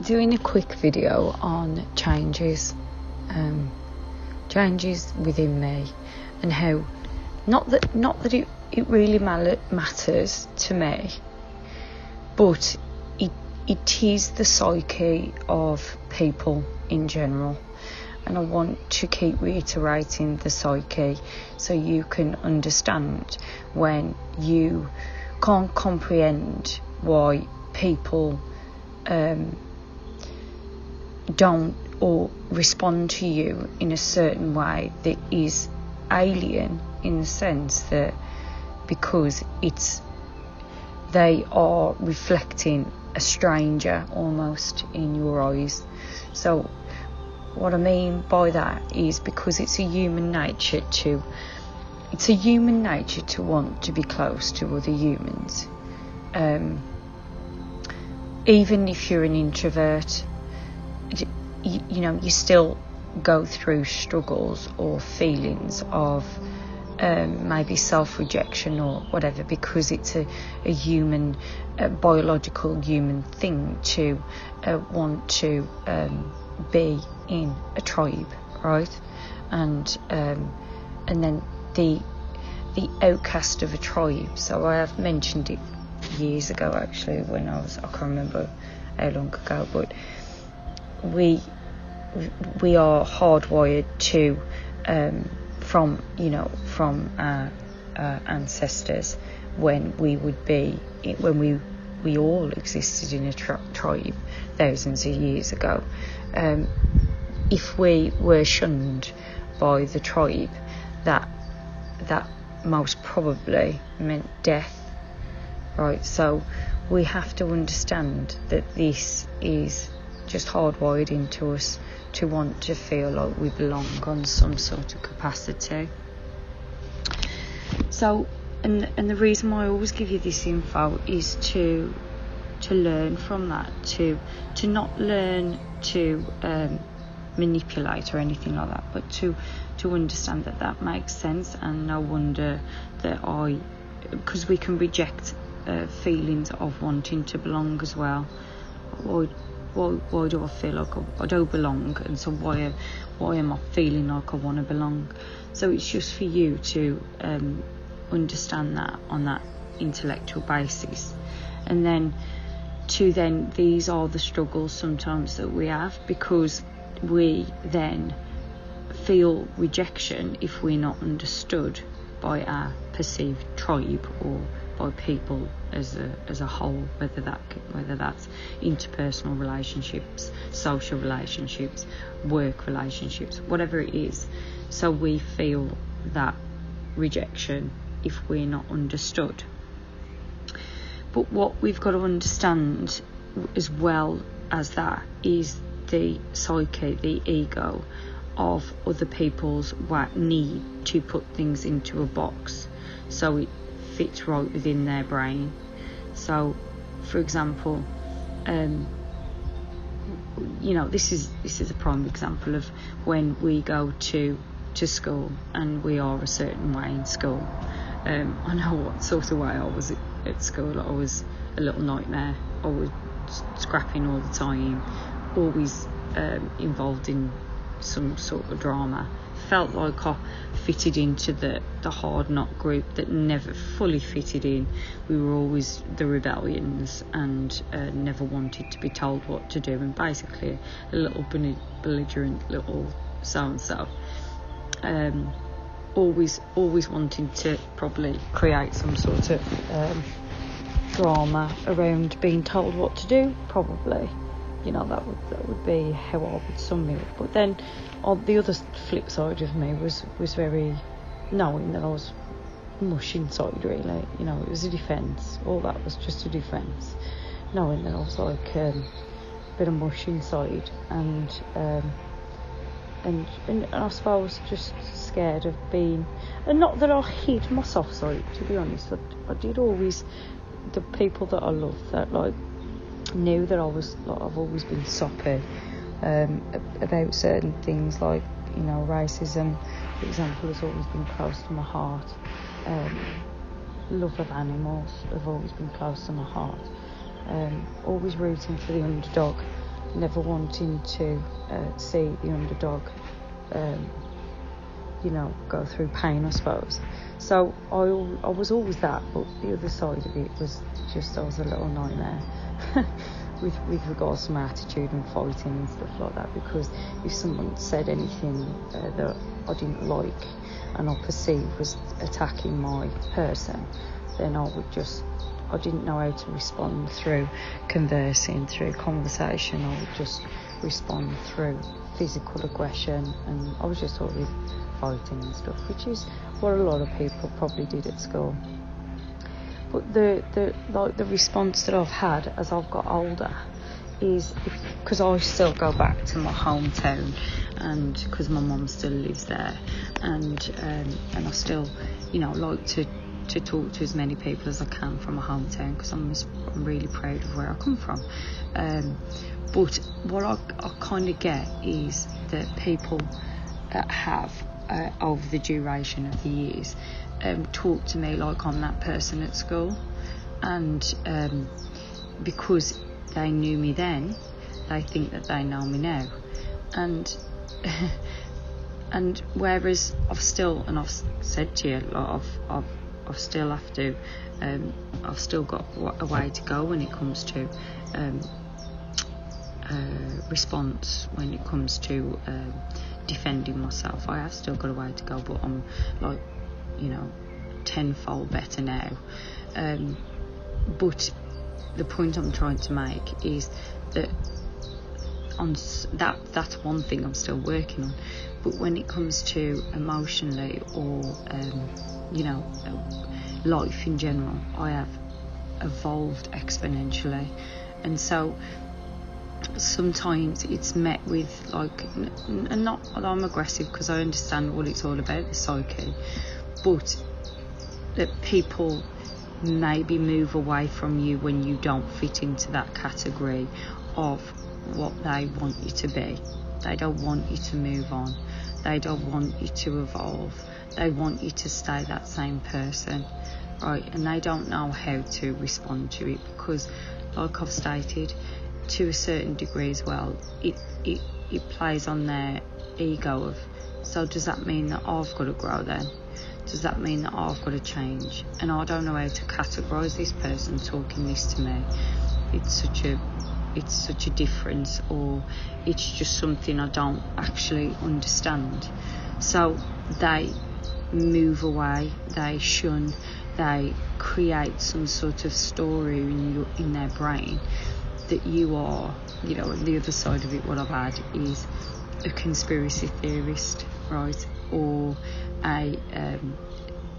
doing a quick video on changes within me, and how not that it really matters to me, but it is the psyche of people in general. And I want to keep reiterating the psyche so you can understand when you can't comprehend why people don't or respond to you in a certain way that is alien, in the sense that because they are reflecting a stranger almost in your eyes. So what I mean by that is because it's a human nature to want to be close to other humans. Even if you're an introvert, you still go through struggles or feelings of maybe self-rejection or whatever, because it's a human, biological human thing to want to be in a tribe, right? And then the outcast of a tribe. So I have mentioned it years ago, actually, when I can't remember how long ago, but we are hardwired to from our ancestors, when we all existed in a tribe thousands of years ago. If we were shunned by the tribe, that most probably meant death, right? So we have to understand that this is just hardwired into us to want to feel like we belong on some sort of capacity. So, and the reason why I always give you this info is to learn from that, to not learn to manipulate or anything like that, but to understand that makes sense. And no wonder that because we can reject feelings of wanting to belong as well. Why do I feel like I don't belong, and so why am I feeling like I want to belong? So it's just for you to understand that on that intellectual basis, and then these are the struggles sometimes that we have, because we then feel rejection if we're not understood by our perceived tribe or by people as a whole, whether that's interpersonal relationships, social relationships, work relationships, whatever it is. So we feel that rejection if we're not understood. But what we've got to understand as well as that is the psyche, the ego of other people's need to put things into a box so it fits right within their brain. So, for example, this is a prime example of when we go to school and we are a certain way in school. I know what sort of way I was at school. I was a little nightmare. I was scrapping all the time, always involved in some sort of drama. Felt like I fitted into the hard knock group that never fully fitted in. We were always the rebellions and never wanted to be told what to do, and basically a little belligerent little so-and-so. Always wanting to probably create some sort of drama around being told what to do, probably. That would be how I would sum it. But then on the other flip side of me was very knowing that I was mush inside, really. It was a defence. All that was just a defence. Knowing that I was like a bit of mush inside, and I suppose just scared of being, and not that I hid my soft side, to be honest. I did always, the people that I loved, that knew that I've always been soppy about certain things, like racism, for example, has always been close to my heart. Love of animals have always been close to my heart. Always rooting for the underdog, never wanting to see the underdog, go through pain, I suppose. So I was always that, but the other side of it was just I was a little nightmare with regards to my attitude and fighting and stuff like that, because if someone said anything that I didn't like and I perceived was attacking my person, then I didn't know how to respond through conversing, through conversation. I would just respond through physical aggression, and I was just always fighting and stuff, which is what a lot of people probably did at school. But the response that I've had as I've got older is, because I still go back to my hometown, and because my mum still lives there, and I still like to talk to as many people as I can from my hometown, because I'm really proud of where I come from. But what I kind of get is that people that have over the duration of the years talk to me like I'm that person at school, and because they knew me then, they think that they know me now, and and whereas I've still said to you, like I've still have to I've still got a way to go when it comes to response, when it comes to defending myself. I have still got a way to go, but I'm like tenfold better now. But the point I'm trying to make is that that's one thing I'm still working on. But when it comes to emotionally or life in general, I have evolved exponentially, and so sometimes it's met with and not that I'm aggressive, because I understand what it's all about, the psyche, but that people maybe move away from you when you don't fit into that category of what they want you to be. They don't want you to move on. They don't want you to evolve. They want you to stay that same person, right? And they don't know how to respond to it, because, like I've stated, to a certain degree as well, it plays on their ego of, so does that mean that I've got to grow then? Does that mean that I've got to change? And I don't know how to categorise this person talking this to me. It's such a difference, or it's just something I don't actually understand. So they move away, they shun, they create some sort of story in their brain that you are, and the other side of it, what I've had is a conspiracy theorist, right, or a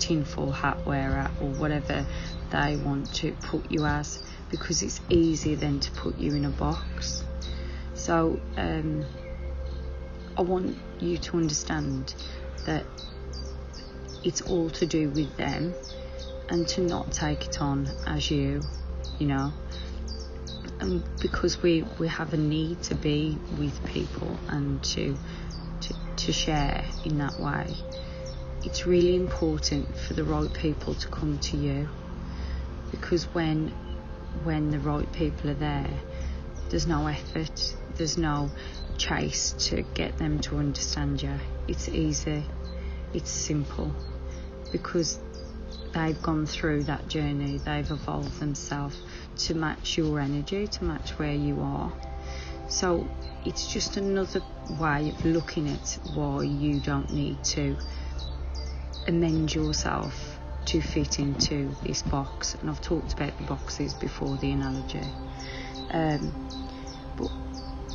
tinfoil hat wearer, or whatever they want to put you as, because it's easier than to put you in a box. So I want you to understand that it's all to do with them, and to not take it on as you, and because we have a need to be with people and to share in that way. It's really important for the right people to come to you, because when the right people are there, there's no effort, there's no chase to get them to understand you. It's easy, it's simple, because they've gone through that journey, they've evolved themselves to match your energy, to match where you are. So it's just another way of looking at why you don't need to amend yourself to fit into this box. And I've talked about the boxes before, the analogy. But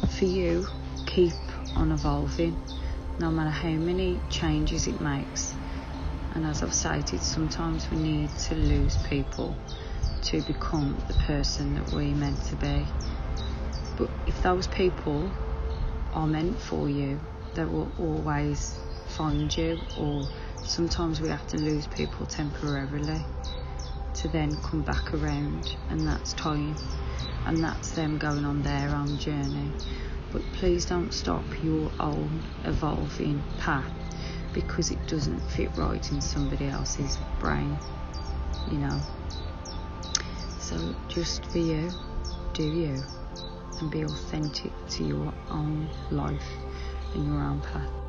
for you, keep on evolving, no matter how many changes it makes. And as I've stated, sometimes we need to lose people to become the person that we're meant to be. But if those people are meant for you, they will always find you, or sometimes we have to lose people temporarily to then come back around, and that's time, and that's them going on their own journey. But please don't stop your own evolving path because it doesn't fit right in somebody else's brain, So just for you, do you. and be authentic to your own life and your own path.